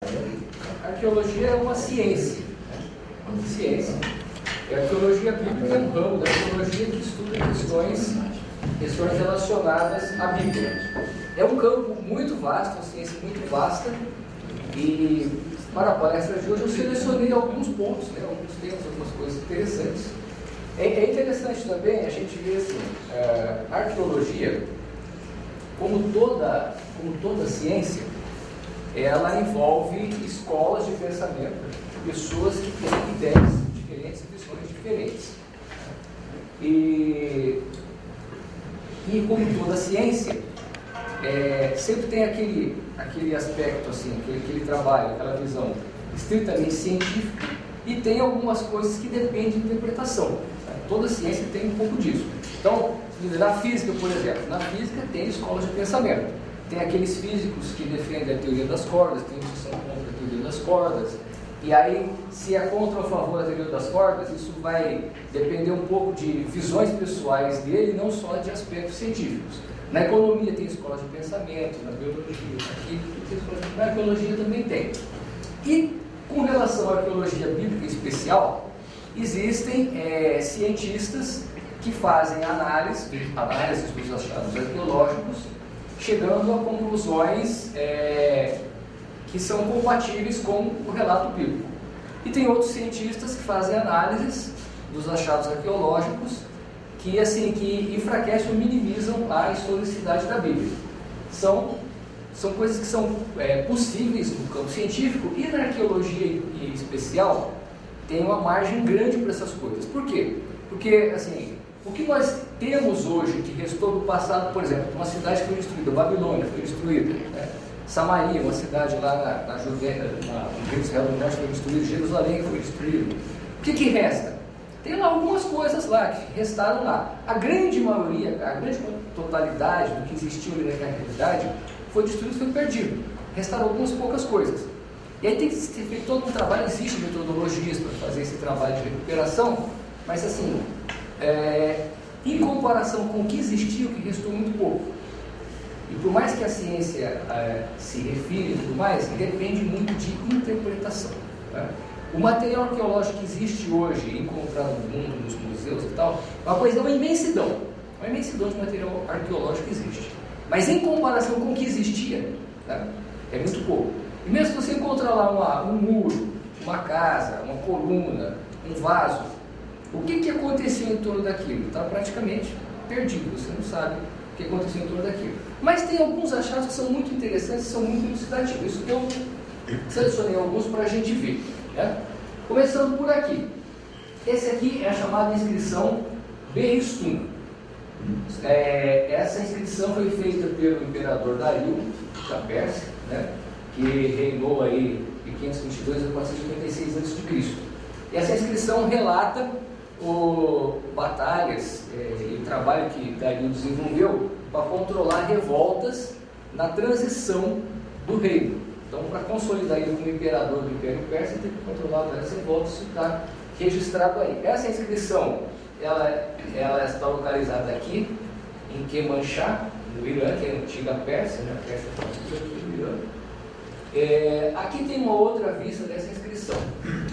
A arqueologia é uma ciência, né? Uma ciência. E a arqueologia bíblica é um ramo da arqueologia que estuda questões relacionadas à Bíblia. É um campo muito vasto, uma ciência muito vasta, e para a palestra de hoje eu selecionei alguns pontos, né? Alguns temas, algumas coisas interessantes. É interessante também a gente ver assim, a arqueologia, como toda ciência, ela envolve escolas de pensamento, pessoas que têm ideias diferentes, visões diferentes. E como toda ciência, sempre tem aquele aspecto, assim, aquele trabalho, aquela visão estritamente científica, e tem algumas coisas que dependem de interpretação. Toda ciência tem um pouco disso. Então, na física, por exemplo, na física tem escolas de pensamento. Tem aqueles físicos que defendem a teoria das cordas, tem os que são contra a teoria das cordas. E aí, se é contra ou a favor da teoria das cordas, isso vai depender um pouco de visões pessoais dele, não só de aspectos científicos. Na economia tem escolas de pensamento, na biologia, na arqueologia também tem. E com relação à arqueologia bíblica em especial, existem cientistas que fazem análises dos achados arqueológicos, chegando a conclusões que são compatíveis com o relato bíblico. E tem outros cientistas que fazem análises dos achados arqueológicos que enfraquecem ou minimizam a historicidade da Bíblia. São coisas que são possíveis no campo científico, e na arqueologia em especial tem uma margem grande para essas coisas. Por quê? Porque, assim, o que nós temos hoje, que restou do passado, por exemplo, uma cidade que foi destruída, Babilônia foi destruída, né? Samaria, uma cidade lá na Judéia, no Reino de Israel do Norte foi destruída, Jerusalém foi destruído. O que resta? Tem lá algumas coisas lá que restaram lá. A grande maioria, a grande totalidade do que existiu ali naquela realidade foi destruído, foi perdido. Restaram algumas poucas coisas. E aí tem que ser feito todo um trabalho, existem metodologias para fazer esse trabalho de recuperação, mas assim, em comparação com o que existiu, o que restou muito pouco. E por mais que a ciência se refira e tudo mais, depende muito de interpretação. Tá? O material arqueológico que existe hoje, encontrado no mundo, nos museus e tal, é uma imensidão de material arqueológico que existe. Mas em comparação com o que existia, tá? É muito pouco. E mesmo se você encontrar lá um muro, uma casa, uma coluna, um vaso, o que aconteceu em torno daquilo? Está praticamente perdido, você não sabe o que aconteceu em torno daquilo. Mas tem alguns achados que são muito interessantes, são muito elucidativos. Isso que eu selecionei alguns para a gente ver. Né? Começando por aqui. Esse aqui é a chamada inscrição Berristum. Essa inscrição foi feita pelo imperador Dario, da Pérsia, né? Que reinou aí de 522 a 456 a.C. E essa inscrição relata batalhas e o trabalho que Dario desenvolveu para controlar revoltas na transição do reino. Então, para consolidar ele como imperador do Império Persa, ele teve que controlar várias revoltas, isso está registrado aí. Essa inscrição, ela está localizada aqui, em Kermanshah, no Irã, que é a antiga Pérsia, né? A Pérsia foi aqui no Irã. Aqui tem uma outra vista dessa inscrição.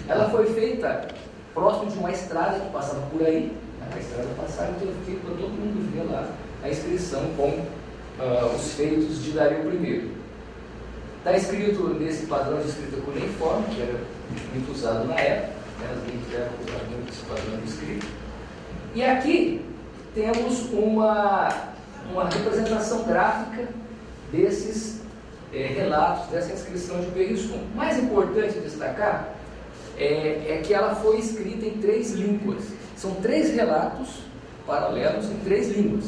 Ela foi feita próximo de uma estrada que passava por aí, né? A estrada passava, então eu fiquei para todo mundo ver lá a inscrição com os feitos de Dario I. Está escrito nesse padrão de escrita cuneiforme, que era muito usado na época, né? As línguas eram usadas muito esse padrão de escrita. E aqui temos uma representação gráfica desses relatos, dessa inscrição de Berristum. Mais importante destacar é que ela foi escrita em 3 línguas. São 3 relatos paralelos em 3 línguas.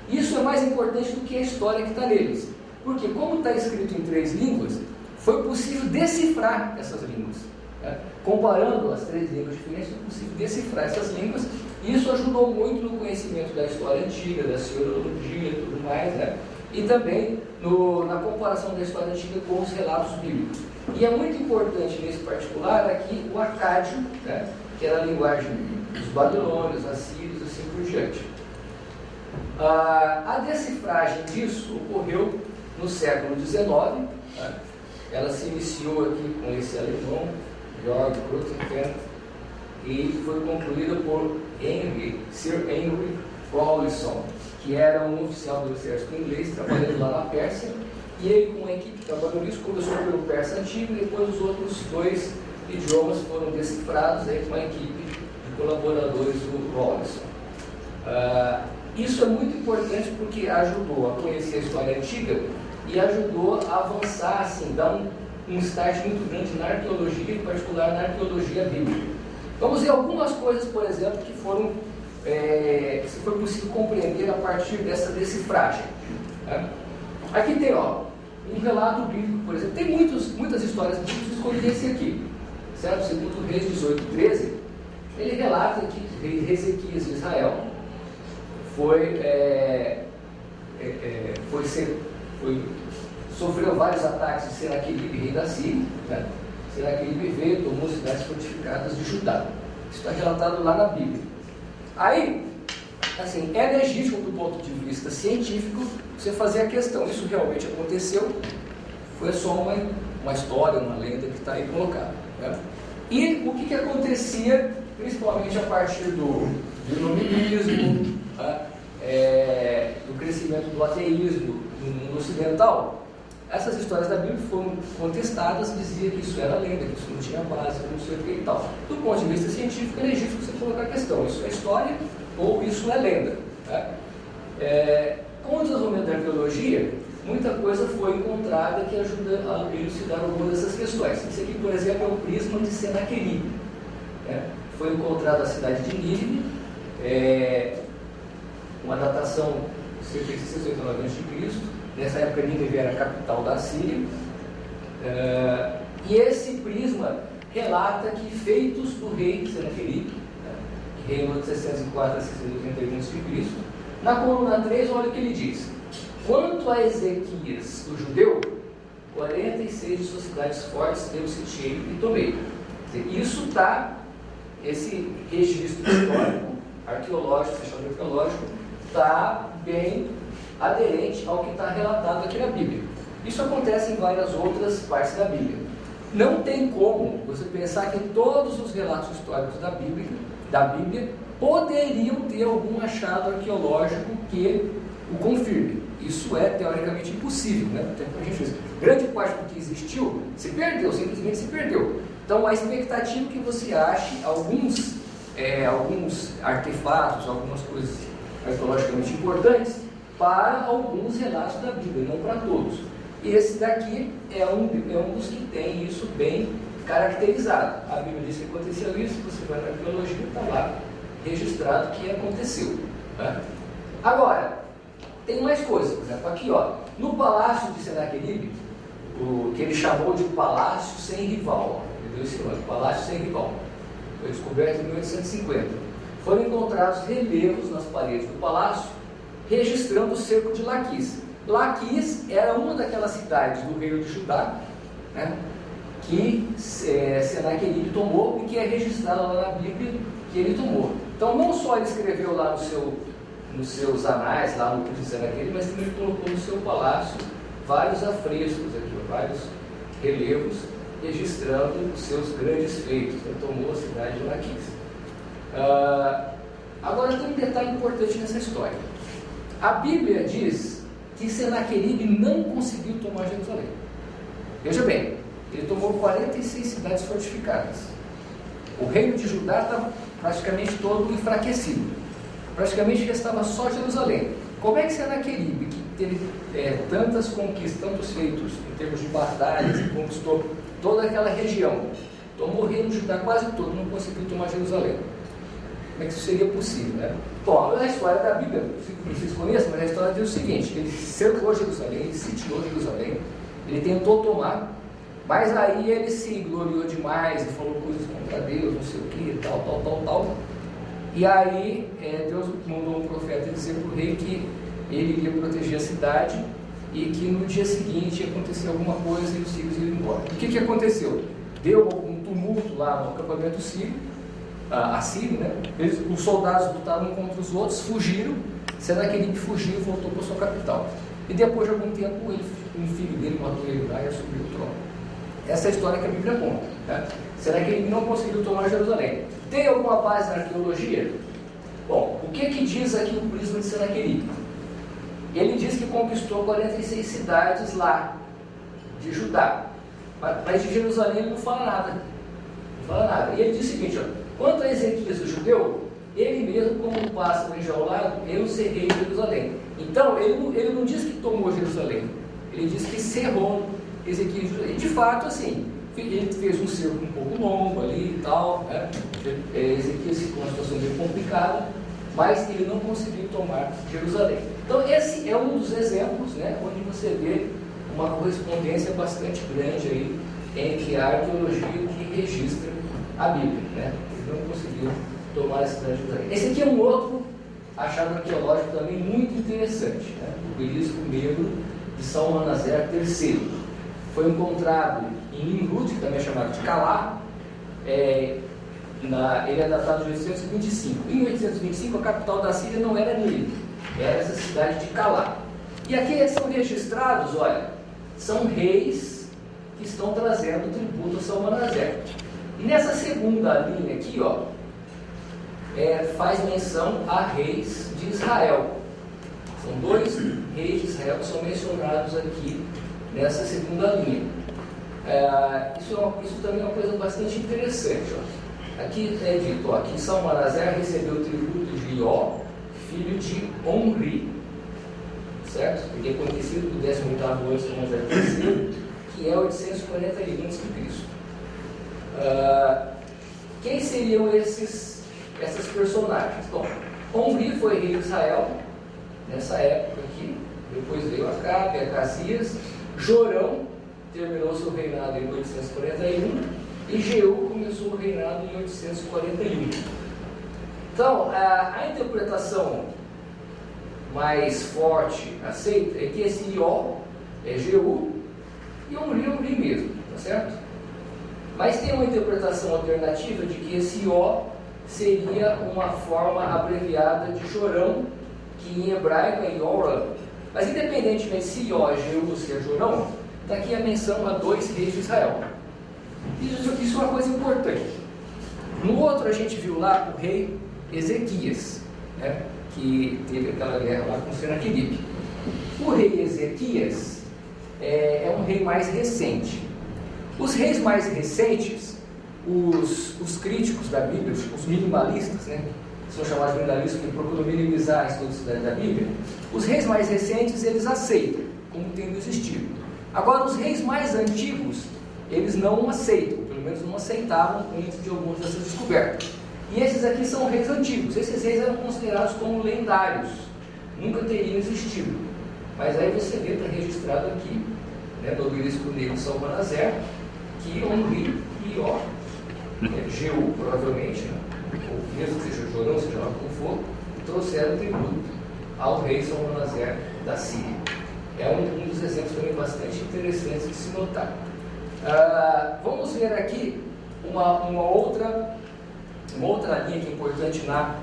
Isso é mais importante do que a história que está neles. Porque, como está escrito em 3 línguas, foi possível decifrar essas línguas. Né? Comparando as 3 línguas diferentes, foi possível decifrar essas línguas, e isso ajudou muito no conhecimento da história antiga, da sociologia e tudo mais, né? E também na comparação da história antiga com os relatos bíblicos. E é muito importante nesse particular aqui o acádio, né? Que era a linguagem dos babilônios, assírios, assim por diante. A decifragem disso ocorreu no século XIX, né? ela se iniciou aqui com esse alemão, Georg Grothendieck, e foi concluída por Sir Henry Rawlinson, que era um oficial do exército inglês, trabalhando lá na Pérsia, e ele, com a equipe que trabalhou nisso, começou pelo persa antigo, e depois os outros 2 idiomas foram decifrados aí com a equipe de colaboradores do Rawlinson. Isso é muito importante porque ajudou a conhecer a história antiga e ajudou a avançar, assim, dar um start muito grande na arqueologia, em particular na arqueologia bíblica. Vamos ver algumas coisas, por exemplo, que foram, se foi possível compreender a partir dessa decifragem. Né? Aqui tem, um relato bíblico, por exemplo. Tem muitas histórias bíblicas, escolhi esse aqui, certo? Segundo Reis 18:13, ele relata que o rei Ezequias de Israel sofreu vários ataques de Senaqueribe, rei da Síria. Né? Senaqueribe veio e tomou cidades fortificadas de Judá. Isso está relatado lá na Bíblia. Aí, assim, é legítimo do ponto de vista científico você fazer a questão: isso realmente aconteceu? Foi só uma história, uma lenda que está aí colocada. Né? E o que acontecia, principalmente a partir do iluminismo, do crescimento do ateísmo no mundo ocidental? Essas histórias da Bíblia foram contestadas, dizia que isso era lenda, que isso não tinha base, não sei o que e tal. Do ponto de vista científico, é legítimo você colocar a questão: isso é história ou isso é lenda? Né? Com o desenvolvimento da arqueologia, muita coisa foi encontrada que ajuda a elucidar algumas dessas questões. Esse aqui, por exemplo, é o prisma de Senaqueribe. Foi encontrada a cidade de Nínive, uma datação de cerca de 689 a.C. Nessa época, Nínive era a capital da Síria. E esse prisma relata que feitos do rei Senaqueribe, que reinou de 604 a 681 a.C., na coluna 3, olha o que ele diz: quanto a Ezequias, o judeu, 46 de suas cidades fortes eu sitiei e tomei. Isso está, esse registro histórico, arqueológico, fechado arqueológico, está bem aderente ao que está relatado aqui na Bíblia. Isso acontece em várias outras partes da Bíblia. Não tem como você pensar que todos os relatos históricos da Bíblia poderiam ter algum achado arqueológico que o confirme. Isso é teoricamente impossível, né? Grande parte do que existiu se perdeu, simplesmente se perdeu. Então a expectativa é que você ache alguns artefatos, algumas coisas arqueologicamente importantes para alguns relatos da Bíblia, não para todos. E esse daqui é um dos que tem isso bem caracterizado. A Bíblia diz que aconteceu isso, você vai na arqueologia e está lá registrado que aconteceu. Né? Agora, tem mais coisas. Por exemplo, aqui, no palácio de Senaqueribe, o que ele chamou de Palácio Sem Rival. Ele deu esse nome, Palácio Sem Rival. Foi descoberto em 1850. Foram encontrados relevos nas paredes do palácio registrando o cerco de Laquis. Laquis era uma daquelas cidades do reino de Judá, né, que Senaqueribe tomou e que é registrada lá na Bíblia que ele tomou. Então, não só ele escreveu lá nos seus anais, lá no livro de Senaqueribe, mas também colocou no seu palácio vários afrescos aqui, vários relevos registrando os seus grandes feitos. Ele tomou a cidade de Laquis. Agora, tem um detalhe importante nessa história. A Bíblia diz que Senaqueribe não conseguiu tomar Jerusalém. Veja bem, ele tomou 46 cidades fortificadas. O reino de Judá estava praticamente todo enfraquecido. Praticamente restava só Jerusalém. Como é que Senaqueribe, que teve tantas conquistas, tantos feitos em termos de batalhas, e conquistou toda aquela região, tomou o reino de Judá quase todo, não conseguiu tomar Jerusalém? Como é que isso seria possível, né? Bom, a história da Bíblia, vocês conhecem, mas a história diz o seguinte: ele cercou Jerusalém, ele sitiou Jerusalém, ele tentou tomar, mas aí ele se gloriou demais e falou coisas contra Deus, não sei o que, tal. E aí Deus mandou um profeta dizer para o rei que ele iria proteger a cidade e que no dia seguinte ia acontecer alguma coisa e os sírios iam embora. O que aconteceu? Deu algum tumulto lá no acampamento sírio, assírio, né? Os soldados lutaram um contra os outros, fugiram. Senaqueribe fugiu e voltou para sua capital. E depois de algum tempo, um filho dele matou ele lá e assumiu o trono. Essa é a história que a Bíblia conta. Tá? Será que ele não conseguiu tomar Jerusalém? Tem alguma base na arqueologia? Bom, o que diz aqui o prisma de Senaqueribe? Ele diz que conquistou 46 cidades lá, de Judá. Mas de Jerusalém ele não fala nada. Não fala nada. E ele diz o seguinte, ó, quanto a Ezequias, o judeu, ele mesmo, como um pássaro enjaulado, eu cerrei Jerusalém. Então, ele não diz que tomou Jerusalém. Ele diz que cerrou Ezequias. E de fato, assim, ele fez um cerco um pouco longo ali e tal, né? Ezequias ficou uma situação meio complicada, mas ele não conseguiu tomar Jerusalém. Então, esse é um dos exemplos, né, onde você vê uma correspondência bastante grande aí entre a arqueologia que registra a Bíblia, né? Ele não conseguiu tomar a cidade de Jerusalém. Esse aqui é um outro achado arqueológico também muito interessante, né? O belisco negro de São Manassés III. Foi encontrado em Nimrud, que também é chamado de Calá. Ele é datado de 825. Em 825, a capital da Síria não era Nínive, era essa cidade de Calá. E aqui são registrados, olha, são reis que estão trazendo tributo a São Manassés. E nessa segunda linha aqui, ó, faz menção a reis de Israel. São 2 reis de Israel que são mencionados aqui nessa segunda linha. Isso também é uma coisa bastante interessante. Ó. Aqui é dito, ó, que São Manassés recebeu o tributo de Ió, filho de Omri, certo? Porque é conhecido do 18º ano de São Manassés III, que é 841 a.C. Quem seriam essas personagens? Bom, Omri foi rei de Israel nessa época aqui, depois veio Acabe, Acasias, Jorão terminou seu reinado em 841 e Jeú começou o reinado em 841. Então, a interpretação mais forte aceita é que esse Ió é Jeú e Omri mesmo, tá certo? Mas tem uma interpretação alternativa de que esse Ió seria uma forma abreviada de Jorão, que em hebraico é Yoram. Mas independentemente se Ió é Jeú ou se é Jorão, está aqui a menção a 2 reis de Israel. Isso é uma coisa importante. No outro a gente viu lá o rei Ezequias, né, que teve aquela guerra lá com Senaqueribe. O rei Ezequias é um rei mais recente. Os reis mais recentes, os críticos da Bíblia, os minimalistas, né, são chamados de minimalistas, que procuram minimizar a historicidade da Bíblia, os reis mais recentes eles aceitam, como tendo existido. Agora, os reis mais antigos, eles não aceitam, pelo menos não aceitavam antes de algumas dessas descobertas. E esses aqui são reis antigos. Esses reis eram considerados como lendários, nunca teriam existido. Mas aí você vê, está registrado aqui, né, no obelisco negro de São Manassés, que Omri e Ió, Jeú, provavelmente, né, ou mesmo que seja Jorão, seja lá como for, trouxeram tributo ao rei São Manassés da Síria. É um dos exemplos também bastante interessantes de se notar. Vamos ver aqui uma outra linha que é importante na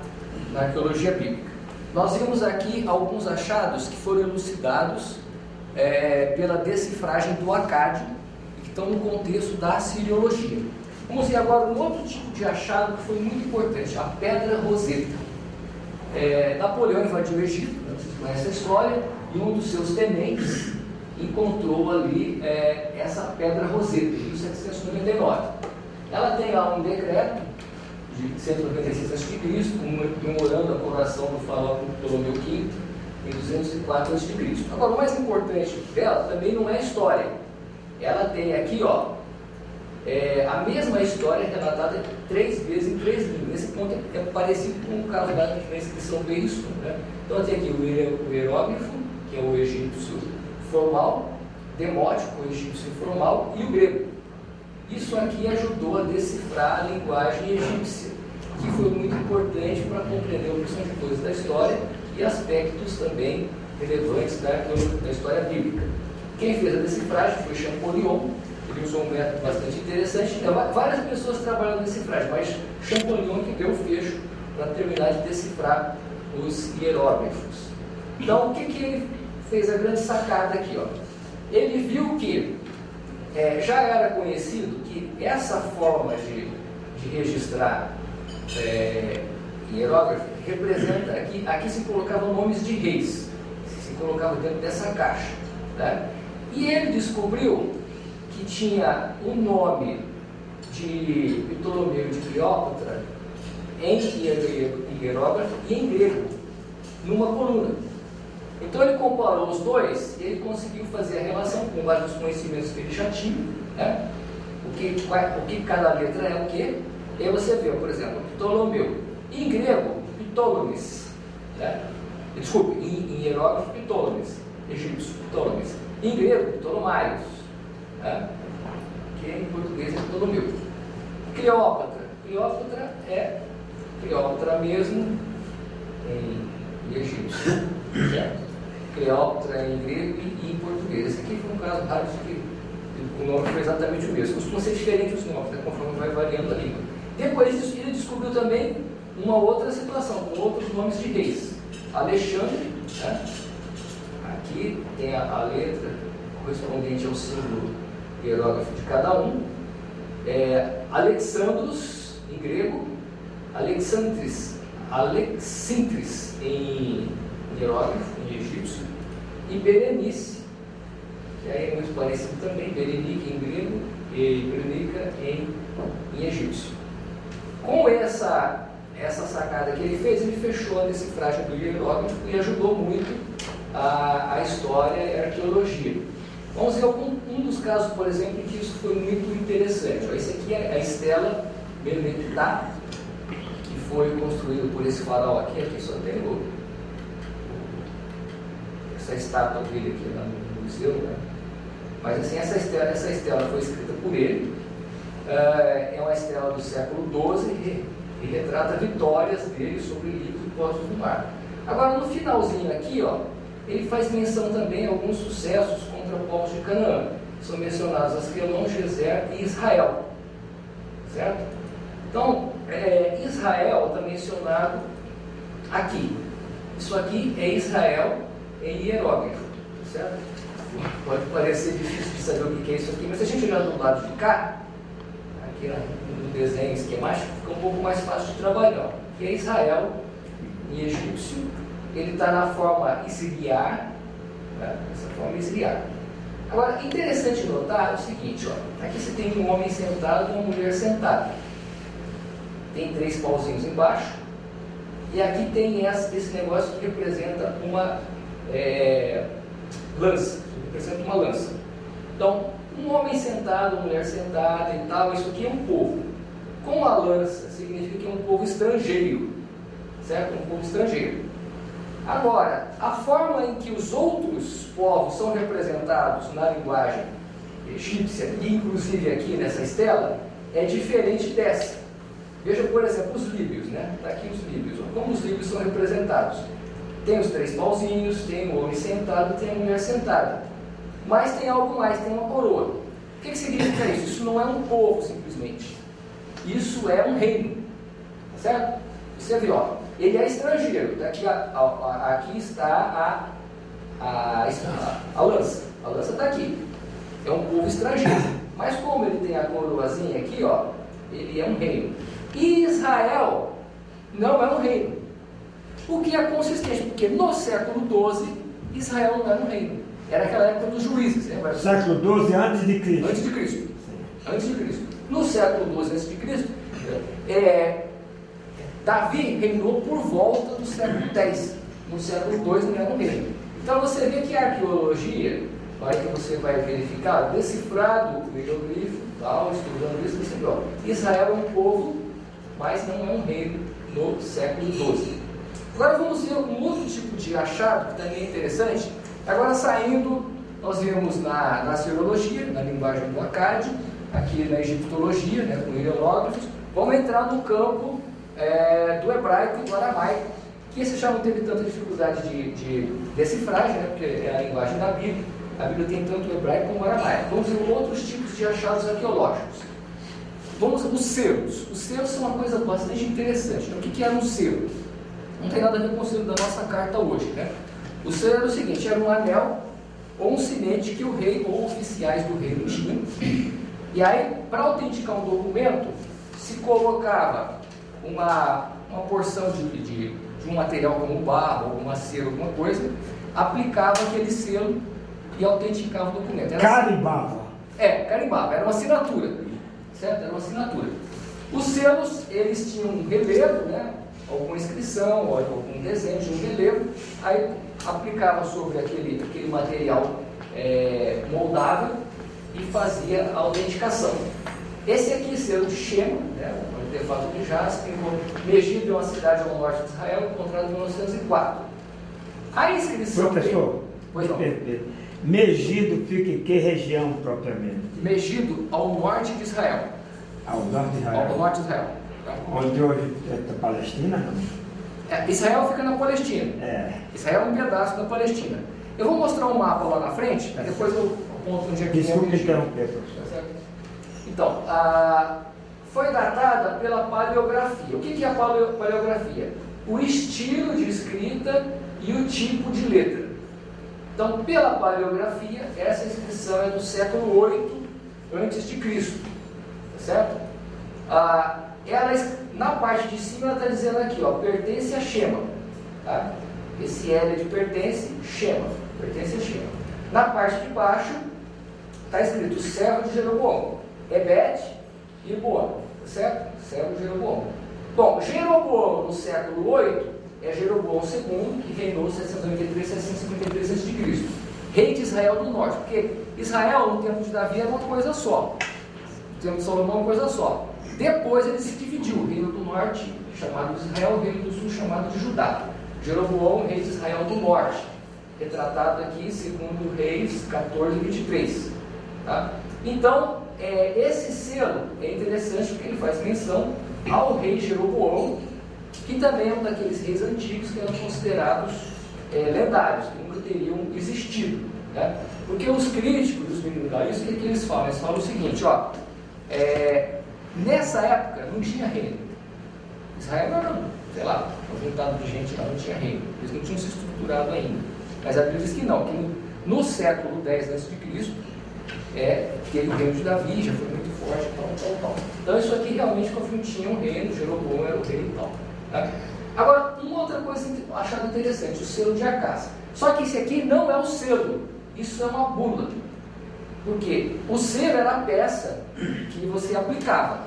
arqueologia bíblica. Nós vimos aqui alguns achados que foram elucidados pela decifragem do Acade e que estão no contexto da Assiriologia. Vamos ver agora um outro tipo de achado que foi muito importante, a Pedra Roseta. Napoleão invadiu o Egito, vocês conhecem a história, e um dos seus tenentes encontrou ali essa Pedra Roseta, em 1799. Ela tem lá um decreto de 196 a.C., comemorando a coroação do faraó Ptolomeu V em 204 a.C. Agora, o mais importante dela também não é a história. Ela tem aqui, ó, a mesma história relatada 3 vezes em 3 línguas. Nesse ponto é parecido com o caso da inscrição do Eriston, né? Então tem aqui o hieróglifo, que é o egípcio formal, demótico, o egípcio informal, e o grego. Isso aqui ajudou a decifrar a linguagem egípcia, que foi muito importante para compreender uma porção de coisas da história e aspectos também relevantes da história bíblica. Quem fez a decifragem foi Champollion. Ele usou um método bastante interessante. Então, várias pessoas trabalham na decifragem, mas Champollion que deu o fecho para terminar de decifrar os hieróglifos. Então, o que ele fez a grande sacada aqui? Ó? Ele viu que já era conhecido que essa forma de registrar em hierógrafo representa, aqui se colocavam nomes de reis, se colocava dentro dessa caixa, né? E ele descobriu que tinha o nome de Ptolomeu de Cleópatra em hierógrafo e em grego, numa coluna. Então ele comparou os dois e ele conseguiu fazer a relação com vários conhecimentos que ele já tinha, né? O que cada letra é o quê? E aí você vê, por exemplo, Ptolomeu. Em grego, Ptolomes, né? Desculpe, em hierógrafo, Ptolomes. Egípcio, Ptolomes. Em grego, Ptolomaios, né? Que em português é Ptolomeu. Cleópatra. Cleópatra é Cleópatra mesmo em egípcio, certo? Cleópatra em grego e em português. Esse aqui foi um caso raro de que o nome foi exatamente o mesmo. Costumam ser diferentes os nomes, né, conforme vai variando a língua. Depois disso, ele descobriu também uma outra situação, com outros nomes de reis. Alexandre, né? Aqui tem a letra correspondente ao símbolo hierógrafo de cada um. Alexandros, em grego. Alexandris em hierógrafo, em egípcio. E Berenice, que aí é muito parecido também, Berenice em grego e Berenica em egípcio. Com essa sacada que ele fez, ele fechou a decifragem do hierógrafo e ajudou muito a história e a arqueologia. Vamos ver um dos casos, por exemplo, em que isso foi muito interessante. Esse aqui é a estela Meneptah, que foi construída por esse faraó aqui só tem essa estátua dele aqui no museu, né? Mas assim, essa estela foi escrita por ele, é uma estela do século XII e retrata vitórias dele sobre livros e postos do mar. Agora, no finalzinho aqui, ó, ele faz menção também a alguns sucessos contra povos de Canaã. São mencionados Asquelon, Gezer e Israel, certo? Então, Israel está mencionado aqui. Isso aqui é Israel em hierógrafo, certo? Pode parecer difícil de saber o que é isso aqui, mas se a gente olhar do lado de cá, aqui no desenho esquemático, fica um pouco mais fácil de trabalhar. Aqui é Israel em egípcio, ele está na forma isriar, né? Essa forma isriar. Agora, interessante notar o seguinte, ó, aqui você tem um homem sentado e uma mulher sentada. Tem 3 pauzinhos embaixo, e aqui tem esse negócio que representa uma lança, representa uma lança. Então, um homem sentado, uma mulher sentada e tal, isso aqui é um povo. Com a lança, significa que é um povo estrangeiro, certo? Um povo estrangeiro. Agora, a forma em que os outros povos são representados na linguagem egípcia, e inclusive aqui nessa estela, é diferente dessa. Veja, por exemplo, os líbios, né? Está aqui os líbios. Como os líbios são representados? Tem os 3 pauzinhos, tem o homem sentado, tem a mulher sentada. Mas tem algo mais, tem uma coroa. O que significa isso? Isso não é um povo, simplesmente. Isso é um reino. Certo? Você vê, ó, ele é estrangeiro. Aqui está a lança. A lança está aqui. É um povo estrangeiro. Mas como ele tem a coroazinha aqui, ó, ele é um reino. E Israel não é um reino. O que é consistente? Porque no século XII, Israel não era um reino. Era aquela época dos juízes. Lembra? Século XII antes de Cristo. Antes de Cristo. Antes de Cristo. No século XII antes de Cristo, Davi reinou por volta do século X. No século II não era um reino. Então você vê que a arqueologia, na hora que você vai verificar, decifrado o hieroglifo, tal, estudando isso, você vê, ó, Israel é um povo, mas não é um reino no século XII. Agora vamos ver um outro tipo de achado que também é interessante. Agora saindo, nós vemos na ciologia, na linguagem do Acade, aqui na egiptologia, né, com hieróglifos. Vamos entrar no campo do hebraico e do aramaico, que esse já não teve tanta dificuldade de decifragem, né, porque é a linguagem da Bíblia. A Bíblia tem tanto o hebraico como o aramaico. Vamos ver outros tipos de achados arqueológicos. Vamos os selos. Os selos são uma coisa bastante interessante. Então, o que era um selo? Não tem nada a ver com o selo da nossa carta hoje, né? O selo era o seguinte, era um anel ou um sinete que o rei ou oficiais do reino tinham. E aí, para autenticar um documento, se colocava uma porção de um material como barro, alguma cera, alguma coisa, aplicava aquele selo e autenticava o documento. Carimbava. Carimbava, era uma assinatura, certo? Era uma assinatura. Os selos, eles tinham um relevo, né? Alguma inscrição, ou algum desenho de um relevo, aí aplicava sobre aquele material moldável e fazia a autenticação. Esse aqui, selo de Shema, né? Um artefato de jaspe, Megido é uma cidade ao norte de Israel, encontrado em 1904. A inscrição... Professor, pois não. Megido fica em que região propriamente? Megido ao norte de Israel. Ao norte de Israel? Ao norte de Israel. Onde hoje é a Palestina, não? Israel fica na Palestina. Israel é um pedaço da Palestina. Eu vou mostrar um mapa lá na frente, depois eu aponto onde é que é. Desculpe interromper, professor. Então, foi datada pela paleografia. O que é a paleografia? O estilo de escrita e o tipo de letra. Então, pela paleografia, essa inscrição é do século 8 a.C., tá certo? Na parte de cima, ela está dizendo aqui, ó, pertence a Shema. Tá? Esse L é de pertence, Shema. Pertence a Shema. Na parte de baixo, está escrito servo de Jeroboão. Bet e Boam, tá certo? Servo de Jeroboão. Bom, Jeroboão no século 8 é Jeroboão II, que reinou 693 a 653 a.C. Rei de Israel do Norte, porque Israel no tempo de Davi era uma coisa só. No tempo de Salomão uma coisa só. Depois ele se dividiu, o reino do norte, chamado de Israel, o reino do sul, chamado de Judá. Jeroboão, rei de Israel do norte, retratado aqui segundo Reis 14 e 23. Tá? Então, esse selo é interessante porque ele faz menção ao rei Jeroboão, que também é um daqueles reis antigos que eram considerados lendários, que nunca teriam existido. Né? Porque os críticos dos militares, o que eles falam? Eles falam o seguinte, ó, nessa época não tinha reino. Israel era, sei lá, um juntado de gente lá, não tinha reino. Eles não tinham se estruturado ainda. Mas a Bíblia diz que não, que no século X a.C., teve o reino de Davi, já foi muito forte, tal. Então isso aqui realmente confirma que tinha um reino, Jeroboão era o rei e tal. Tá? Agora, uma outra coisa achada interessante, o selo de Acás. Só que esse aqui não é o selo, isso é uma bula. Por quê? O selo era a peça que você aplicava.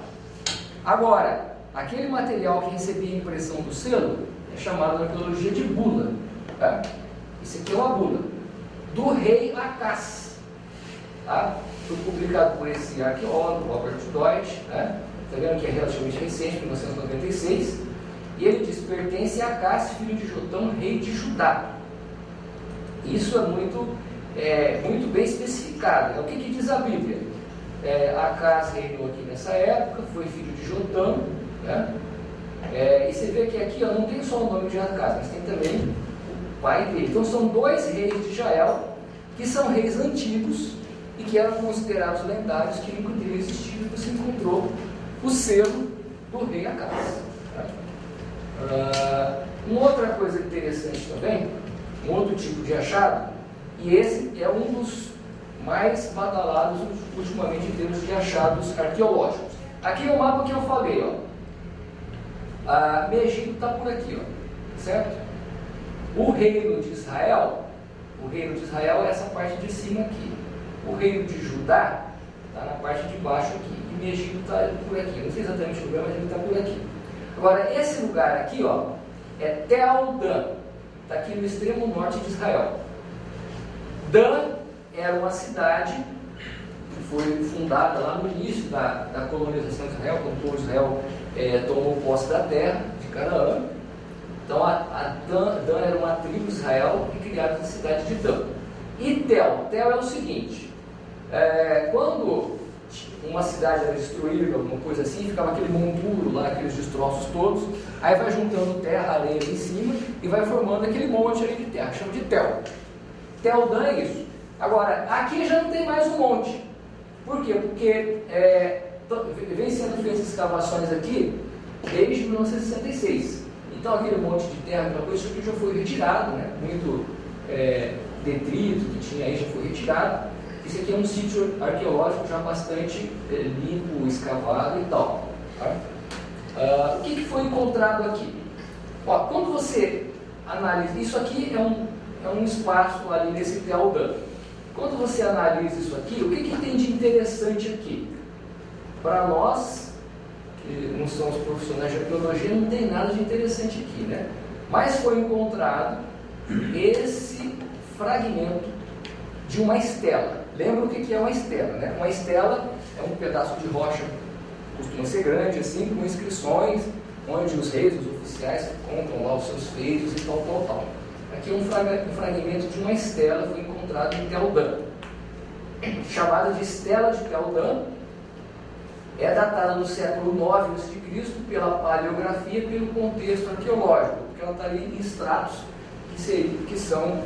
Agora, aquele material que recebia a impressão do selo é chamado na arqueologia de bula. Tá? Isso aqui é uma bula do rei Acás. Tá? Foi publicado por esse arqueólogo, Robert Deutsch, né? Está vendo que é relativamente recente, 1996, e ele diz: pertence a Acás, filho de Jotão, rei de Judá. Isso é muito bem especificado. O que diz a Bíblia? Acás reinou aqui nessa época, foi filho de Jotão, né? E você vê que aqui não tem só o nome de Acás, mas tem também o pai dele. Então são dois reis de Israel, que são reis antigos, e que eram considerados lendários, que nunca teriam existido, e você encontrou o selo do rei Acás. Uma outra coisa interessante também, um outro tipo de achado, e esse é um dos mais badalados ultimamente em termos de achados arqueológicos. Aqui é o mapa que eu falei, ó. Megido está por aqui, ó, certo? O reino de Israel é essa parte de cima aqui. O reino de Judá está na parte de baixo aqui, e Megido está por aqui. Não sei exatamente o lugar, mas ele está por aqui. Agora, esse lugar aqui, ó, é Tel Dan, está aqui no extremo norte de Israel. Dan era uma cidade que foi fundada lá no início da colonização de Israel, quando o povo de Israel tomou posse da terra de Canaã. Então, Dan era uma tribo de Israel e criaram a cidade de Dan. E Tel é o seguinte: quando uma cidade era destruída, alguma coisa assim, ficava aquele monturo lá, aqueles destroços todos, aí vai juntando terra, areia ali em cima e vai formando aquele monte ali de terra, chama de Tel. Tel Dan é isso. Agora, aqui já não tem mais um monte. Por quê? Porque vem sendo feitas escavações aqui desde 1966. Então aquele monte de terra, aquela coisa, isso aqui já foi retirado, né? detrito que tinha aí já foi retirado. Esse aqui é um sítio arqueológico já bastante limpo, escavado e tal. Tá? O que foi encontrado aqui? Ó, quando você analisa, isso aqui é um espaço ali nesse Teldã. Quando você analisa isso aqui, o que tem de interessante aqui? Para nós, que não somos profissionais de arqueologia, não tem nada de interessante aqui, né? Mas foi encontrado esse fragmento de uma estela. Lembra o que é uma estela, né? Uma estela é um pedaço de rocha, costuma ser grande, assim, com inscrições, onde os reis, os oficiais, contam lá os seus feitos e tal. Aqui um fragmento de uma estela foi encontrado em Teldã, chamada de Estela de Teldã. É datada do século IX a.C. pela paleografia e pelo contexto arqueológico, porque ela está ali em estratos que são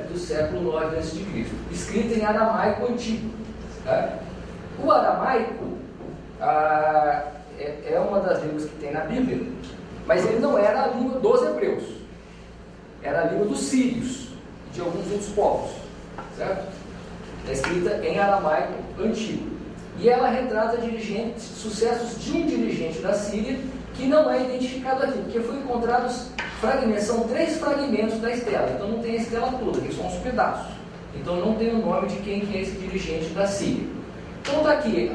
do século IX a.C., escrita em aramaico antigo. Tá? O aramaico é uma das línguas que tem na Bíblia, mas ele não era a língua dos hebreus, era a língua dos sírios e de alguns outros povos, certo? É escrita em aramaico antigo. E ela retrata sucessos de um dirigente da Síria que não é identificado aqui, porque foi encontrados fragmentos, são 3 fragmentos da estela, então não tem a estela toda, que são uns pedaços. Então não tem o nome de quem que é esse dirigente da Síria. Então está aqui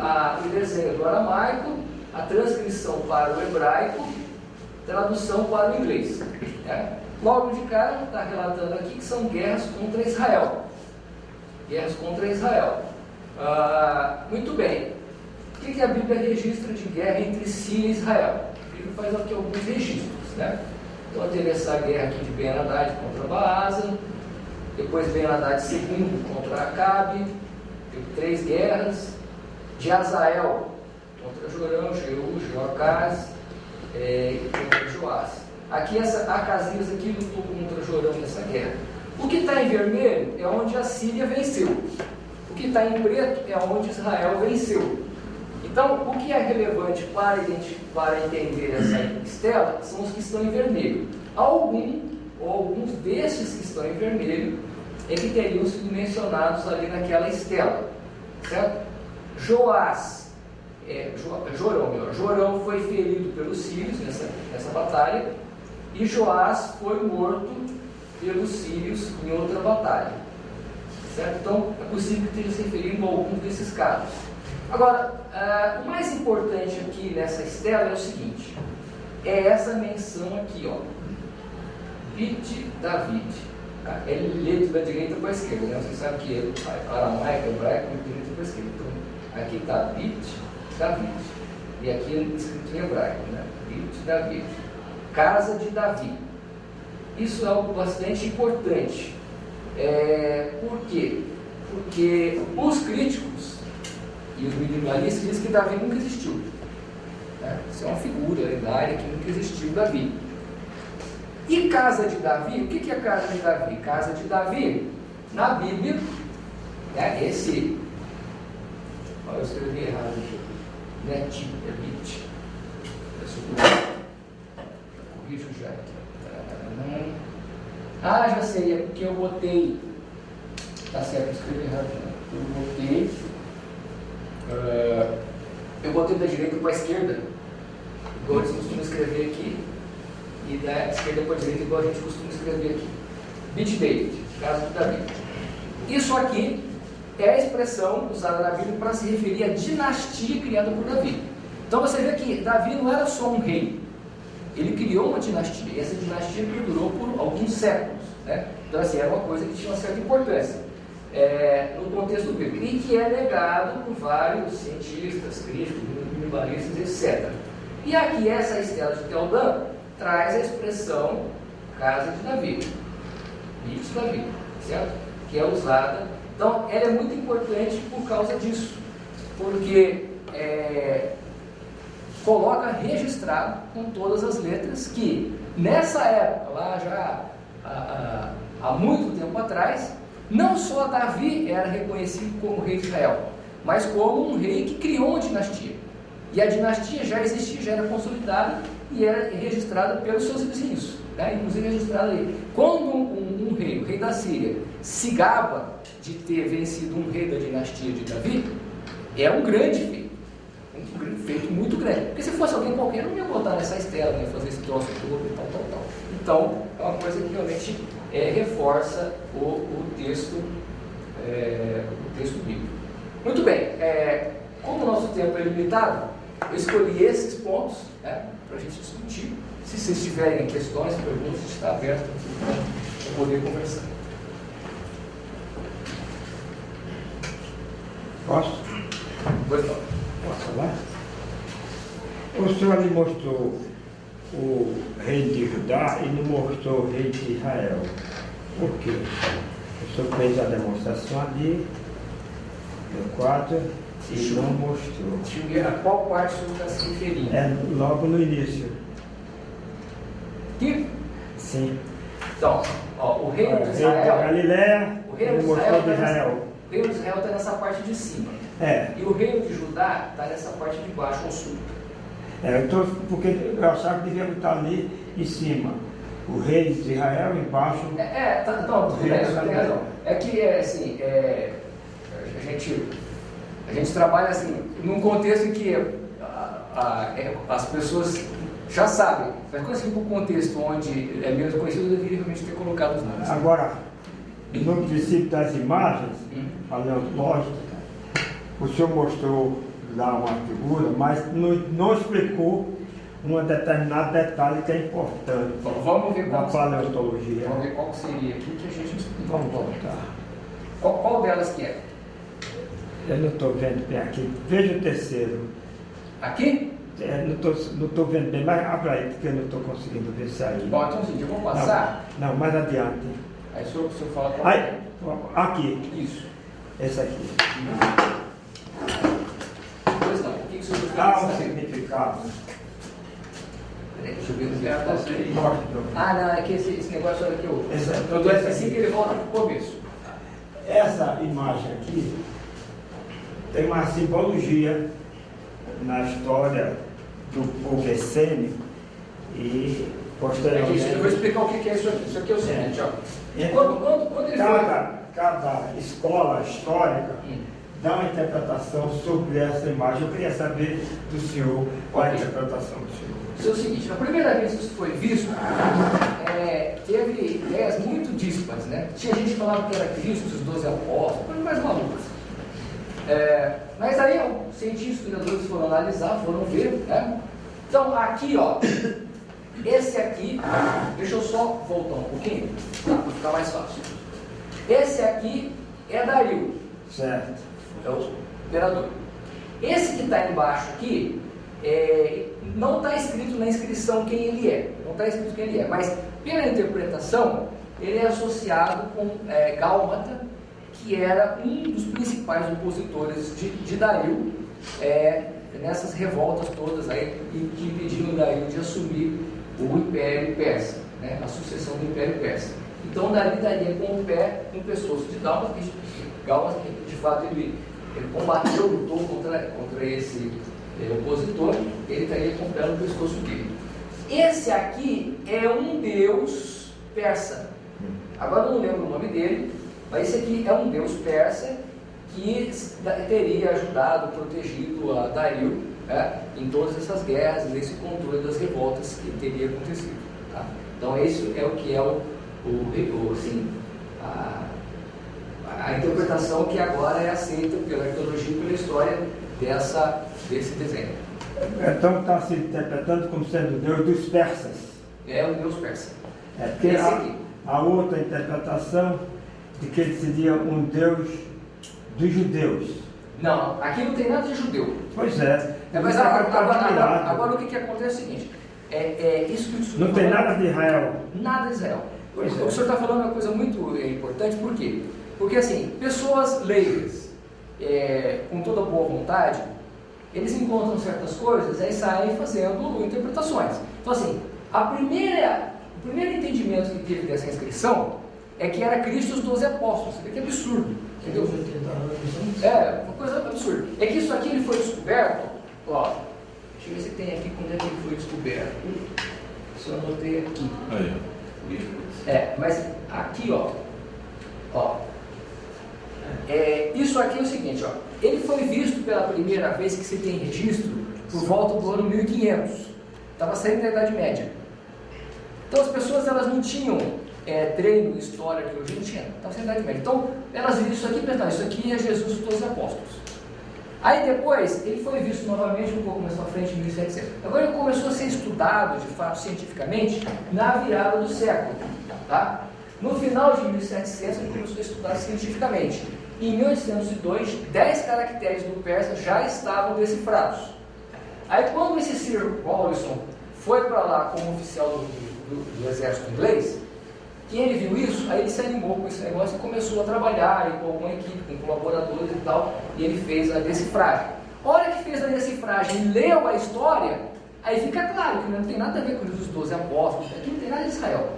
o desenho do aramaico, a transcrição para o hebraico, tradução para o inglês. Né? Logo de cara está relatando aqui que são guerras contra Israel. Guerras contra Israel. Muito bem. O que a Bíblia registra de guerra entre Síria e Israel? A Bíblia faz aqui alguns registros, né? Então teve essa guerra aqui de Ben-Hadad contra Baasa, depois Ben-Hadad II contra Acabe, teve 3 guerras, de Azael contra Jorão, Jeú, Joacás e contra Joás. Aqui Acasias aqui lutou contra Jorão nessa guerra. O que está em vermelho é onde a Síria venceu. O que está em preto é onde Israel venceu. Então, o que é relevante para entender essa estela são os que estão em vermelho. Alguns desses que estão em vermelho é que teriam sido mencionados ali naquela estela. Certo? Jorão foi ferido pelos sírios nessa batalha, e Joás foi morto pelos sírios em outra batalha. Certo? Então, é possível que esteja se referindo a alguns desses casos. Agora, o mais importante aqui nessa estela é o seguinte, é essa menção aqui, ó, Bit David. É lido da direita para a esquerda, né? Você sabe que é aramaico, hebraico, da direita para a esquerda. Então, aqui está Bit David, e aqui é escrito em hebraico, né? Bit David, casa de Davi. Isso é algo bastante importante. Por quê? Porque os críticos e os minimalistas dizem que Davi nunca existiu. Né? Isso é uma figura lendária que nunca existiu, Davi. E casa de Davi? O que é casa de Davi? Casa de Davi, na Bíblia, né? Olha, eu escrevi errado aqui. Não é tipo, é bit. Corrijo já aqui. Já sei, é porque eu botei. Tá certo, eu escrevi errado. Eu botei da direita para a esquerda, igual eles costumam escrever aqui, e da esquerda para a direita, igual a gente costuma escrever aqui. Bit David, casa de Davi. Isso aqui é a expressão usada na Bíblia para se referir à dinastia criada por Davi. Então você vê que Davi não era só um rei, ele criou uma dinastia, e essa dinastia perdurou por alguns séculos. Né? Então assim, era uma coisa que tinha uma certa importância no contexto bíblico, e que é negado por vários cientistas, críticos, minimalistas, etc. E aqui essa estela de Teldã traz a expressão casa de Davi, Bit Davi, certo? Que é usada. Então ela é muito importante por causa disso, porque coloca registrado com todas as letras que nessa época, lá já há muito tempo atrás, não só Davi era reconhecido como rei de Israel, mas como um rei que criou uma dinastia. E a dinastia já existia, já era consolidada e era registrada pelos seus vizinhos, né? Inclusive registrada aí. Quando um rei, o rei da Síria, se gaba de ter vencido um rei da dinastia de Davi, é um grande feito. Um feito muito grande. Porque se fosse alguém qualquer, não ia botar nessa estela, não ia fazer esse troço todo e tal, tal, tal. Então, é uma coisa que realmente reforça o texto bíblico. Muito bem, como o nosso tempo é limitado, eu escolhi esses pontos, né, para a gente discutir. Se vocês tiverem questões, perguntas, está aberto para poder conversar. Posso? Pois não. Posso falar? O senhor ali mostrou o rei de Judá e não mostrou o rei de Israel. Por quê? O senhor fez a demonstração ali, no quadro, e não mostrou. Deixa eu ver a qual parte o senhor está se referindo. É logo no início. Aqui? Sim. Então, ó, o reino de O rei Israel. da Galileia, O reino ele de mostrou Israel de Israel. O reino de Israel está nessa parte de cima. E o reino de Judá está nessa parte de baixo, ao sul. Porque eu achava que devia estar ali em cima. O rei de Israel embaixo. Então, tudo bem, você tem razão. É que, assim, a gente trabalha assim, num contexto em que as pessoas já sabem, mas quando você fica um contexto onde é menos conhecido, eu deveria realmente ter colocado os nomes. Agora, no princípio das imagens, falando lógica, o senhor mostrou lá uma figura, mas não explicou um determinado detalhe que é importante. Vamos ver na paleontologia. Vamos ver qual seria aqui que a gente explica. Vamos voltar. Qual delas que é? Eu não estou vendo bem aqui. Veja o terceiro. Aqui? Não estou vendo bem, mas abra aí, porque eu não estou conseguindo ver isso aí. Bom, então, gente, eu vou passar. Não, mais adiante. Aí o senhor fala qual aí, aqui. Isso. Esse aqui. Pois não. O que o senhor fala? O significado. Peraí, deixa eu ver o que não, é que esse negócio aqui, do F5 ele volta para o começo. Essa imagem aqui tem uma simbologia na história do povo essênio e posteriormente. Eu vou explicar o que é isso aqui. Isso aqui é o seguinte, quando ele cada escola histórica dá uma interpretação sobre essa imagem. Eu queria saber do senhor qual é a interpretação do senhor. Isso é o seguinte, a primeira vez que isso foi visto, teve ideias muito díspares, né? Tinha gente que falava que era Cristo, os 12 apóstolos, coisas mais malucas. Mas aí os cientistas, historiadores foram analisar, foram ver, né? Então aqui, esse aqui, deixa eu só voltar um pouquinho, para ficar mais fácil. Esse aqui é Dario. Certo. É o imperador. Esse que está embaixo aqui, não está escrito na inscrição quem ele é. Não está escrito quem ele é, mas pela interpretação, ele é associado com Gálmata, que era um dos principais opositores de Dario nessas revoltas todas aí, que impediram Dario de assumir o Império Persa, né, a sucessão do Império Persa. Então Dario estaria com o pé no pescoço de Gálmata, que de fato ele combateu, lutou contra esse opositor, ele estaria com o pé no pescoço dele. Esse aqui é um deus persa. Agora eu não lembro o nome dele, mas esse aqui é um deus persa que teria ajudado, protegido a Dario, né, em todas essas guerras, nesse controle das revoltas que teria acontecido. Tá? Então esse é o que é a interpretação que agora é aceita pela arqueologia e pela história desse desenho. Então está se interpretando como sendo o deus dos persas. É o deus persa. Porque a outra interpretação de que ele seria um deus dos judeus. Não, aqui não tem nada de judeu. Pois é. Mas agora o que acontece é o seguinte, isso que o senhor não tem nada de Israel. Nada de Israel. O senhor está falando uma coisa muito importante, por quê? Porque assim, pessoas leigas, com toda boa vontade, eles encontram certas coisas e saem fazendo interpretações. Então assim, o primeiro entendimento que teve dessa inscrição é que era Cristo e os 12 apóstolos. Isso aqui é absurdo. Entendeu? Uma coisa absurda. É que isso aqui ele foi descoberto, Deixa eu ver se tem aqui quando é que ele foi descoberto. Isso eu anotei aqui. Mas aqui, isso aqui é o seguinte, ele foi visto pela primeira vez que se tem registro por volta do ano 1500. Estava saindo da Idade Média. Então as pessoas elas não tinham treino, história, arqueologia, não tinha. Estava saindo da Idade Média. Então elas viram isso aqui e pensaram, isso aqui é Jesus e todos os apóstolos. Aí depois ele foi visto novamente um pouco mais para frente, em 1700. Agora ele começou a ser estudado de fato cientificamente na virada do século. Tá? No final de 1700 ele começou a estudar cientificamente. Em 1802, 10 caracteres do persa já estavam decifrados. Aí quando esse Sir Rawlinson foi para lá como oficial do exército inglês, que ele viu isso, aí ele se animou com esse negócio e começou a trabalhar com alguma equipe, com colaboradores e tal, e ele fez a decifragem. A hora que fez a decifragem e leu a história, aí fica claro que não tem nada a ver com os 12 apóstolos, aqui não tem nada de Israel.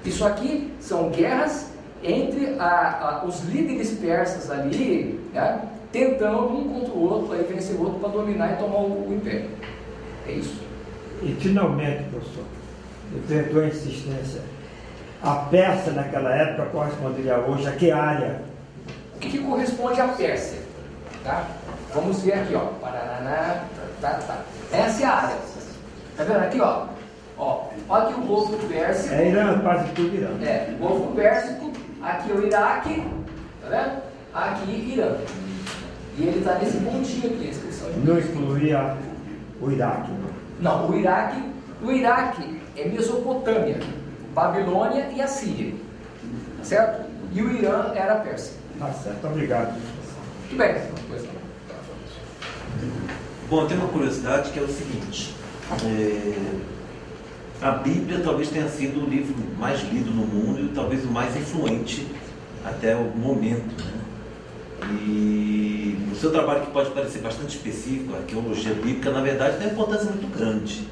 Isso aqui são guerras entre os líderes persas ali, né, tentando um contra o outro, aí vencer o outro para dominar e tomar o império. É isso. E finalmente, professor, eu perdoe a insistência. A Pérsia naquela época corresponderia hoje a que área? O que corresponde à Pérsia? Tá? Vamos ver aqui, Paraná, Essa é a área. Tá vendo aqui, Olha aqui o Golfo Pérsico. É Irã, quase tudo Irã. O Golfo Pérsico, aqui o Iraque, tá vendo? Aqui Irã. E ele está nesse pontinho aqui, a inscrição de não incluía o Iraque, não. Não, o Iraque é Mesopotâmia, Babilônia e Assíria, certo? E o Irã era a Pérsia. Tá certo, obrigado. Muito bem. Bom, tem uma curiosidade que é o seguinte, a Bíblia talvez tenha sido o livro mais lido no mundo e talvez o mais influente até o momento, né? E o seu trabalho, que pode parecer bastante específico, a arqueologia bíblica, na verdade tem uma importância muito grande,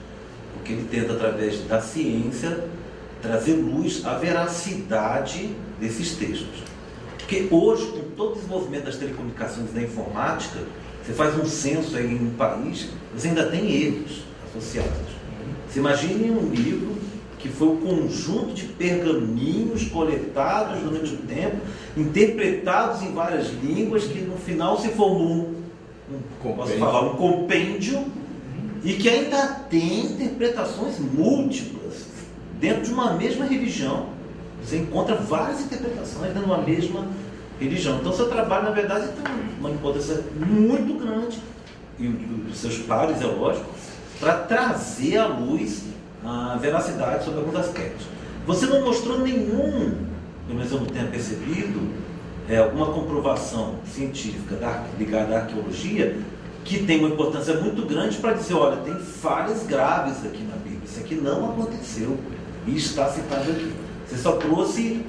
porque ele tenta, através da ciência, trazer luz à veracidade desses textos. Porque hoje, com todo o desenvolvimento das telecomunicações e da informática, você faz um censo aí em um país, você ainda tem erros associados. Você imagine um livro que foi o conjunto de pergaminhos coletados durante o tempo, interpretados em várias línguas, que no final se formou um compêndio, e que ainda tem interpretações múltiplas. Dentro de uma mesma religião, você encontra várias interpretações dentro de uma mesma religião. Então, seu trabalho, na verdade, tem uma importância muito grande, e dos seus pares, é lógico, para trazer à luz a veracidade sobre alguns aspectos. Você não mostrou nenhum, pelo menos eu não tenha percebido, alguma comprovação científica ligada à arqueologia, que tem uma importância muito grande para dizer, olha, tem falhas graves aqui na Bíblia, isso aqui não aconteceu, e está citado aqui. Você só trouxe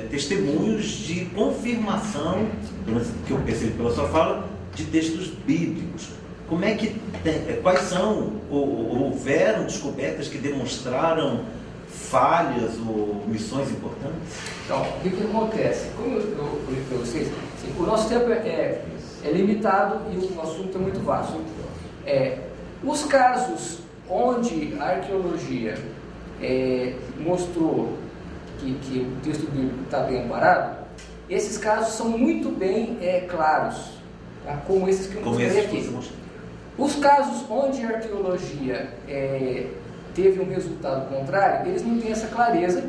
testemunhos de confirmação, pelo menos que eu percebi pela sua fala, de textos bíblicos. Como é que quais são, houveram descobertas que demonstraram falhas ou missões importantes? Então, o que acontece? Como eu falei para vocês, assim, o nosso tempo é limitado e o assunto é muito vasto. Os casos onde a arqueologia mostrou que o texto bíblico está bem amparado, esses casos são muito bem claros, tá? Como esses que eu mostrei aqui. Os casos onde a arqueologia teve um resultado contrário, eles não têm essa clareza,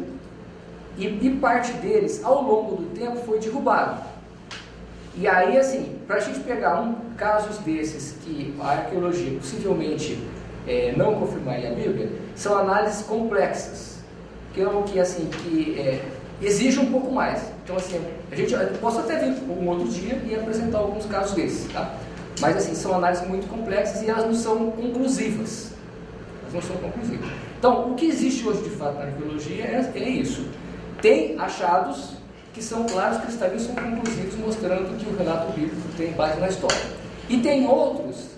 e parte deles, ao longo do tempo, foi derrubado. E aí, assim, para a gente pegar casos desses que a arqueologia possivelmente não confirmaria a Bíblia, são análises complexas, que exigem um pouco mais. Então, assim, eu posso até vir um outro dia e apresentar alguns casos desses, tá? Mas, assim, são análises muito complexas e elas não são conclusivas. Então, o que existe hoje, de fato, na arqueologia é isso. Tem achados que são claros, cristalinos, são conclusivos, mostrando que o relato bíblico tem base na história. E tem outros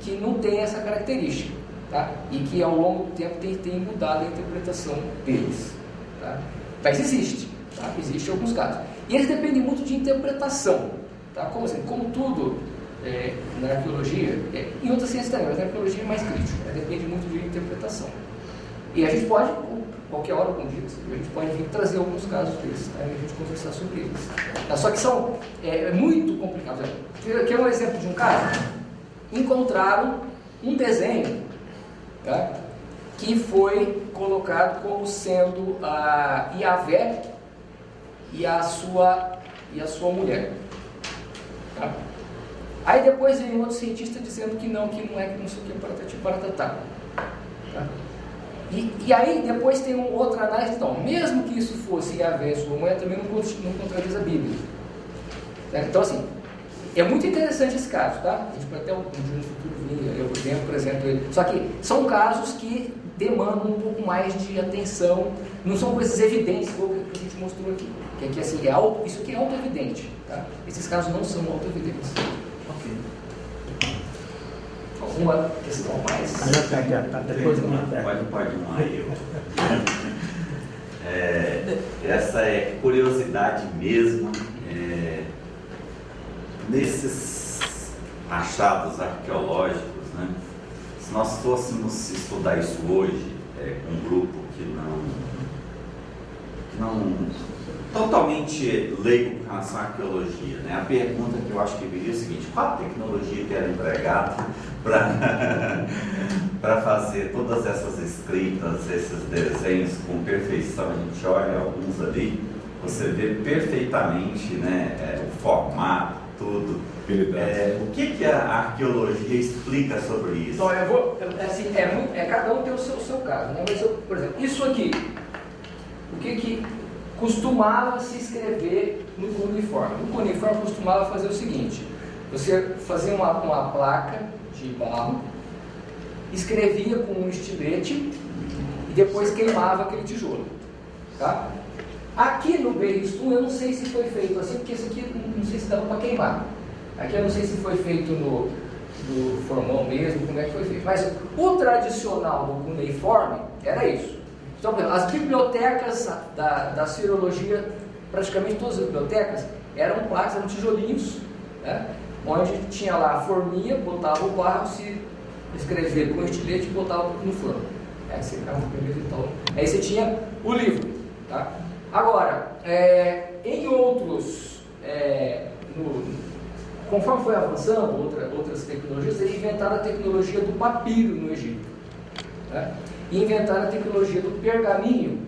que não tem essa característica, tá? E que ao longo do tempo tem mudado a interpretação deles, tá? Mas existe, tá? Existe alguns casos. E eles dependem muito de interpretação, tá? Como tudo na arqueologia, em outras ciências também, mas na arqueologia é mais crítico, depende muito de interpretação. E a gente pode, qualquer hora, como dito, a gente pode vir trazer alguns casos desses, tá? E a gente conversar sobre eles. Tá? Só que são muito complicados. Aqui é um exemplo de um caso. Encontraram um desenho, tá? Que foi colocado como sendo a Yahvé e a sua mulher. Tá? Aí depois vem um outro cientista dizendo que não é, que não sei o que, paratatá. Tá? E aí depois tem uma outra análise, então, mesmo que isso fosse Yahvé e sua mulher, também não contradiz a Bíblia. Tá? Então assim, é muito interessante esse caso, tá? A gente pode até um dia no futuro vir, eu apresento ele. Só que são casos que demandam um pouco mais de atenção, não são coisas evidentes, como a gente mostrou aqui. Que assim, isso aqui é auto-evidente, tá? Esses casos não são auto-evidentes. Ok. Alguma questão mais? Depois pode não aí. Essa é curiosidade mesmo. Nesses achados arqueológicos, né? Se nós fôssemos estudar isso hoje, com um grupo que não totalmente leigo com relação à arqueologia, né? A pergunta que eu acho que viria é o seguinte: qual a tecnologia que era empregada para fazer todas essas escritas, esses desenhos com perfeição? A gente olha alguns ali, você vê perfeitamente, né, o formato, tudo. O que a arqueologia explica sobre isso? Então, cada um tem o seu caso, né? Mas por exemplo, isso aqui, o que costumava se escrever no cuneiforme? No cuneiforme costumava fazer o seguinte: você fazia uma placa de barro, escrevia com um estilete e depois queimava aquele tijolo, tá? Aqui no Berristum eu não sei se foi feito assim, porque esse aqui não sei se dava para queimar. Aqui eu não sei se foi feito no formão mesmo, como é que foi feito. Mas o tradicional do cuneiforme era isso. Então, as bibliotecas da Cirologia, praticamente todas as bibliotecas, eram placas, eram tijolinhos, né? Onde tinha lá a forminha, botava o barro, se escrevia com estilete e botava no forno. Você ficava primeiro e tal. Aí você tinha o livro. Tá? Agora, em outros, conforme foi avançando outras tecnologias, eles inventaram a tecnologia do papiro no Egito. Né? E inventaram a tecnologia do pergaminho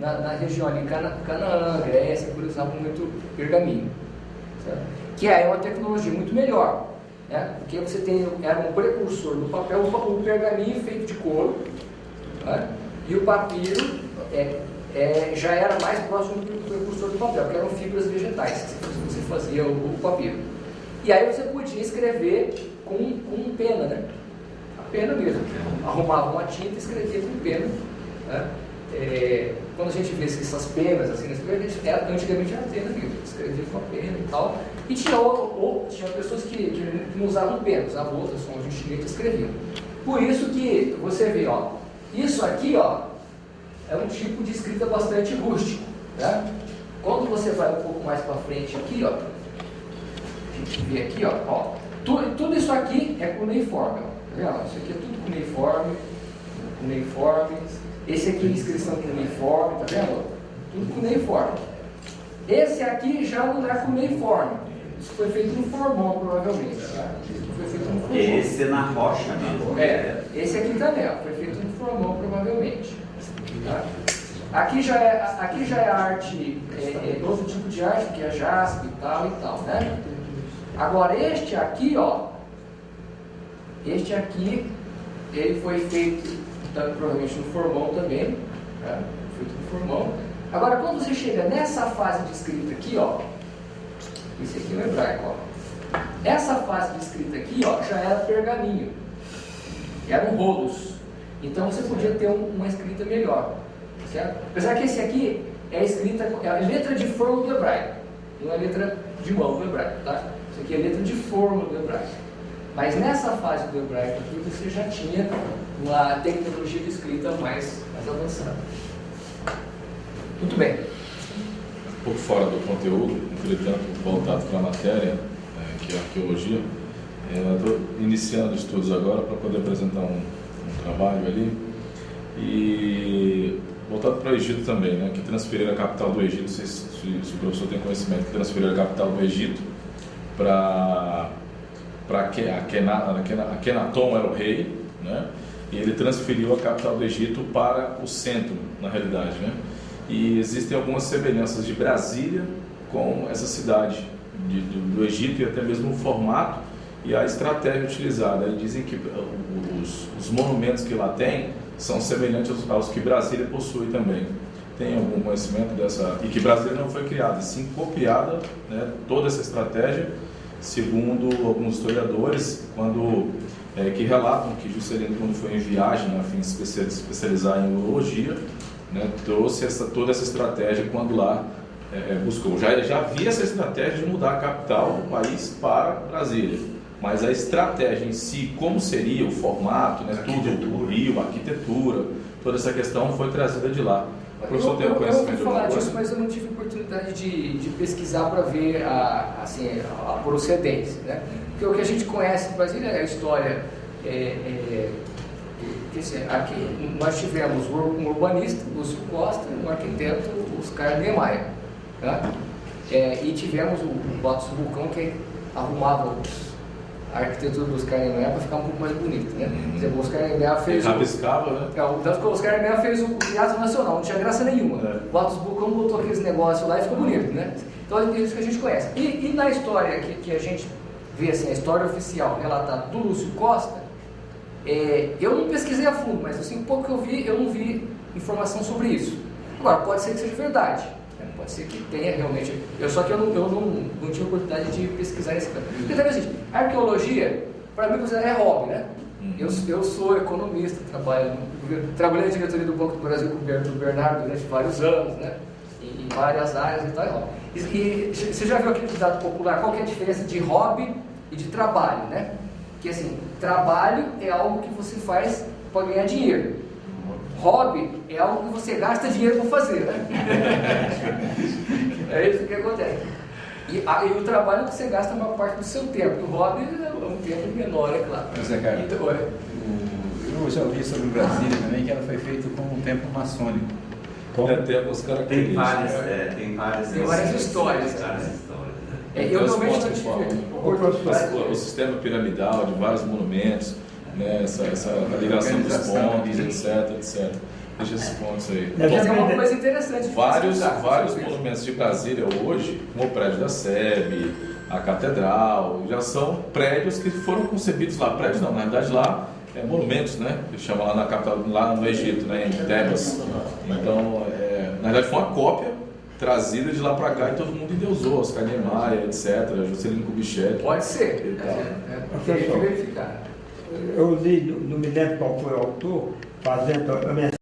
na região ali, Canaã, Grécia, por usavam muito pergaminho. Certo? Que é uma tecnologia muito melhor. Né? Porque você era um precursor do papel, o pergaminho feito de couro, né? E o papiro já era mais próximo do precursor do papel, que eram fibras vegetais que você fazia o papiro. E aí você podia escrever com pena, né? A pena mesmo. Arrumava uma tinta e escrevia com pena. Né? Quando a gente vê essas penas, assim, antigamente era pena mesmo, escrevia com a pena e tal. E tinha pessoas que não usavam pena, usavam outras formas de estilete e escreviam. Por isso que você vê, ó, isso aqui, ó, é um tipo de escrita bastante rústico, né? Quando você vai um pouco mais para frente aqui, ó, a gente vê aqui, ó, tudo isso aqui é cuneiforme, ó, tá vendo? Isso aqui é tudo cuneiforme, esse aqui é inscrição cuneiforme, tá vendo? Tudo cuneiforme. Esse aqui já não é cuneiforme, isso foi feito no formol, provavelmente, tá? Foi feito no formol. Esse é na rocha mesmo. Esse aqui também, ó, foi feito no formol, provavelmente. Tá? Aqui já é arte, outro tipo de arte, que é jaspe e tal, né? Agora este aqui, ó, ele foi feito provavelmente no formol também, tá? Feito no formol. Agora, quando você chega nessa fase de escrita aqui, ó, esse aqui é o hebraico, ó. Essa fase de escrita aqui, ó, já era pergaminho, eram rolos. Então você podia ter uma escrita melhor, certo? Apesar que esse aqui é a letra de forma do hebraico, não é letra de mão do hebraico, tá? Isso aqui é letra de forma do hebraico. Mas nessa fase do hebraico aqui você já tinha uma tecnologia de escrita mais avançada. Muito bem. Um pouco fora do conteúdo, entretanto voltado para a matéria, que é arqueologia. Estou iniciando estudos agora para poder apresentar um trabalho ali. E voltado para o Egito também, né, que transferiram a capital do Egito, não sei se o professor tem conhecimento, que transferiram a capital do Egito para Akenaton, era o rei, né, e ele transferiu a capital do Egito para o centro, na realidade, né, e existem algumas semelhanças de Brasília com essa cidade do Egito, e até mesmo o formato e a estratégia utilizada. Eles dizem que os monumentos que lá tem são semelhantes aos que Brasília possui também. Tem algum conhecimento dessa... E que Brasília não foi criada, sim copiada, né, toda essa estratégia, segundo alguns historiadores, que relatam que Juscelino, quando foi em viagem, a fim de se especializar em urologia, né, trouxe toda essa estratégia quando lá buscou. Já havia essa estratégia de mudar a capital do país para Brasília. Mas a estratégia em si, como seria o formato, né, tudo, o rio, a arquitetura, toda essa questão foi trazida de lá. O professor tem conhecimento de falar disso, mas eu não tive oportunidade de pesquisar para ver a procedência, né? Porque o que a gente conhece no Brasil é a história. Aqui nós tivemos um urbanista, Lúcio Costa, um arquiteto, Oscar Niemeyer, né? E tivemos o Botos Bulcão, que arrumava a arquitetura do Oscar Niemeyer para ficar um pouco mais bonita, né? Por exemplo, o Oscar Niemeyer fez o Oscar Niemeyer fez o Teatro Nacional, não tinha graça nenhuma. O Botos Bulcão botou aqueles negócios lá e ficou bonito, né? Então é isso que a gente conhece. E na história que a gente vê, assim, a história oficial relatada do Lúcio Costa, eu não pesquisei a fundo, mas assim, pouco que eu vi, eu não vi informação sobre isso. Agora, pode ser que seja verdade. Pode ser que tenha realmente. Só que eu não tive oportunidade de pesquisar esse campo. Porque também assim, a arqueologia, para mim, é hobby, né? Eu sou economista, trabalhei na diretoria do Banco do Brasil com o Bernardo durante vários anos, né? Em várias áreas e tal, é hobby. E você já viu aquele ditado popular, qual que é a diferença de hobby e de trabalho, né? Que assim, trabalho é algo que você faz para ganhar dinheiro. Hobby é algo que você gasta dinheiro para fazer, né? É isso que acontece. E o trabalho é que você gasta uma parte do seu tempo. O hobby é um tempo menor, é claro. José Carlos, então, eu já ouvi sobre Brasília também, que ela foi feita com um templo maçônico. Tem várias histórias. Eu realmente não tive o sistema piramidal de vários monumentos, né, essa ligação dos pontos, etc. Deixa esses pontos aí. Mas é uma coisa interessante. Vários monumentos de Brasília hoje, como o prédio da SEB, a Catedral, já são prédios que foram concebidos lá. Prédios não, na verdade lá monumentos, né? Que chama lá na capital, lá no Egito, né, em Tebas. Então, na verdade foi uma cópia trazida de lá para cá e todo mundo endeusou, Oscar Niemeyer, etc., Juscelino Kubitschek. Pode ser. Tem que verificar. Eu li, não me lembro qual foi o autor, fazendo a